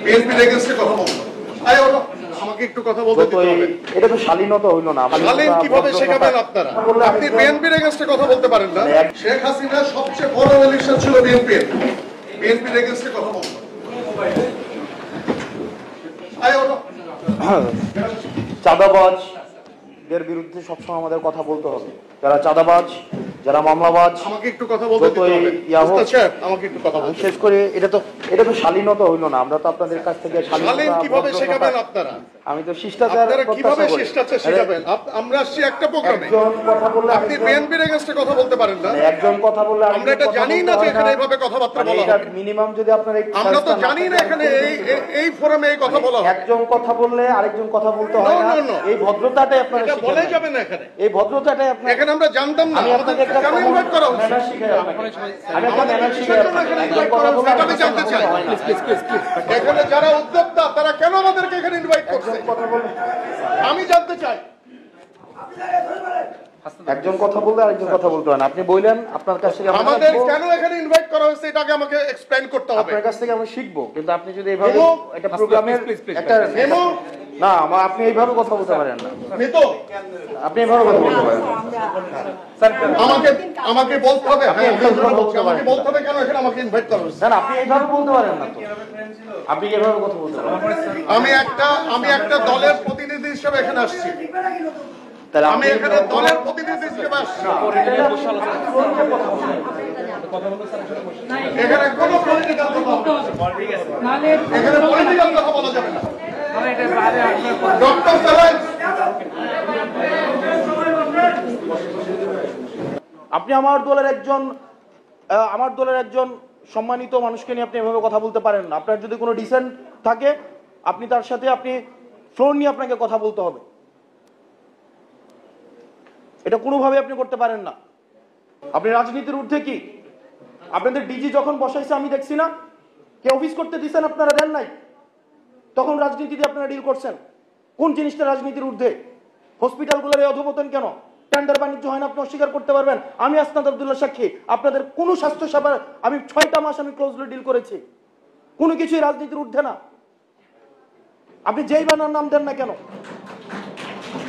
বিএনপির এগেইনস্টে কথা বলবো। আমাকে একটু কথা বলতে দিতে হবে। এটা তো শালীনতা হইল না। শালীন কিভাবে শেখাবেন আপনারা? আপনি বিএনপির এগেইনস্টে কথা বলতে পারেন না। শেখ হাসিনা সবচেয়ে বড় ইলেকশন ছিল বিএনপির এগেইনস্টে কথা বলবো। চাঁদাবাজদের বিরুদ্ধে সবসময় আমাদের কথা বলতে হবে। যারা চাঁদাবাজ, যারা মামলাবাজ, আমাকে একটু কথা বলতে দিতে হবে। আমাকে একটু কথা বলতে। শেষ করে এটা তো শালীনতা হইল না। আমরা তো আপনাদের কাছ থেকে শালীন কিভাবে শেখাবেন আপনারা? আমি তো শিষ্টাচার কিভাবে শিষ্টাচার শেখাবেন? আমরা আসছি একটা প্রোগ্রামে। আপনি বিএনপির এগেইনস্টে কথা বলতে পারেন না। একজন কথা বললে আমরা এটা জানি না যে এখানে এইভাবে কথাবার্তা বলা হবে। মিনিমাম যদি আপনার আমরা তো জানি না এখানে এই ফোরামে এই কথা বলা হবে। একজন কথা বললে আরেকজন কথা বলতে হয় না। এই ভদ্রতাটাই আপনারা এটা বলে যাবে না এখানে। এই ভদ্রতাটাই আপনারা এখানে আমরা জানতাম না। আপনাদের কেন ইনভাইট করা হচ্ছে? আমি একটা ম্যানার শিখাই আপনাকে। একজন কথা বললে আমি জানতে চাই। এখানে যারা উদ্যোক্তা তারা কেন আমাদেরকে এখানে ইনভাইট করছে? আমি জানতে চাই। একজন কথা বললে আরেকজন কথা বলতে হয় না। আপনি বললেন আপনার কাছ থেকে আমাদের কেন এখানে ইনভাইট করা হয়েছে এটাকে আমাকে এক্সপ্লেইন করতে হবে। আপনার কাছ থেকে আমরা শিখবো। কিন্তু আপনি যদি এইভাবে একটা প্রোগ্রামের একটা না আপনি এইভাবে কথা বলতে পারেন না। আপনি এইভাবে কথা বলতে পারেন না। আমাকে বলতে হবে। আমাকে বলতে হবে কেন এখানে আমাকে ইনভাইট করা হয়েছে। না আপনি এইভাবে বলতে পারেন না তো। আপনি এইভাবে কথা বলতে পারেন। আমি একটা দলের প্রতিনিধি হিসেবে এখানে আসছি। আমি এখানে দলের প্রতিনিধি হিসেবে আসছি। এখানে কোনো পলিটিক্যাল কথা বলা যাবে না। ডক্টর সাহেব আপনি আমার দলের একজন সম্মানিত মানুষকে নিয়ে আপনি এভাবে কথা বলতে পারেন না। আপনার যদি কোনো ডিসেন্ট থাকে আপনি তার সাথে ফ্লোর নিয়ে আপনাকে কথা বলতে হবে। এটা কোনোভাবে আপনি করতে পারেন না। আপনি রাজনীতির ঊর্ধ্বে কি? আপনাদের ডিজি যখন বসাইছে আমি দেখছি না। কে অফিস করতে দিচ্ছেন আপনারা দেন নাই। তখন রাজনীতি দিয়ে আপনারা ডিল করছেন। কোন জিনিসটা রাজনীতির ঊর্ধ্বে? হসপিটালগুলোর এই অধপতন কেন? টেন্ডার বাণিজ্য হয় না আপনি অস্বীকার করতে পারবেন। আমি আসনাদ আব্দুল্লাহ সাক্ষী। আপনাদের কোনো স্বাস্থ্য সেবা আমি 6টা মাস ক্লোজলি ডিল করেছি। কোনো কিছুই রাজনীতির ঊর্ধ্বে না। আপনি যেই বানার নাম দেন না কেন,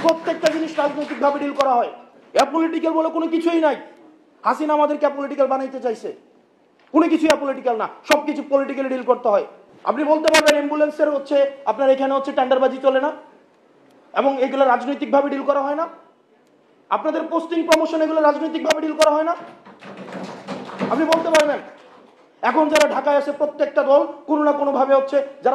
প্রত্যেকটা জিনিস রাজনৈতিক ভাবে ডিল করা হয়। অ্যাপলিটিক্যাল বলে কোনো কিছুই নাই। হাসিনা আমাদেরকে অ্যাপলিটিক্যাল বানাইতে চাইছে। কোনো কিছুই অ্যাপলিটিক্যাল না, সবকিছু পলিটিক্যালি ডিল করতে হয়। আপনি বলতে পারবেন অ্যাম্বুলেন্সের আপনার এখানে টেন্ডারবাজি চলে না এবং এগুলো রাজনৈতিক ভাবে ডিল করা হয় না। আপনাদের পোস্টিং প্রমোশন এগুলো রাজনৈতিক ভাবে ডিল করা হয় না। আপনি বলতে পারবেন এখন যারা ঢাকায় আছে প্রত্যেকটা দল কোনো না কোনো ভাবে যারা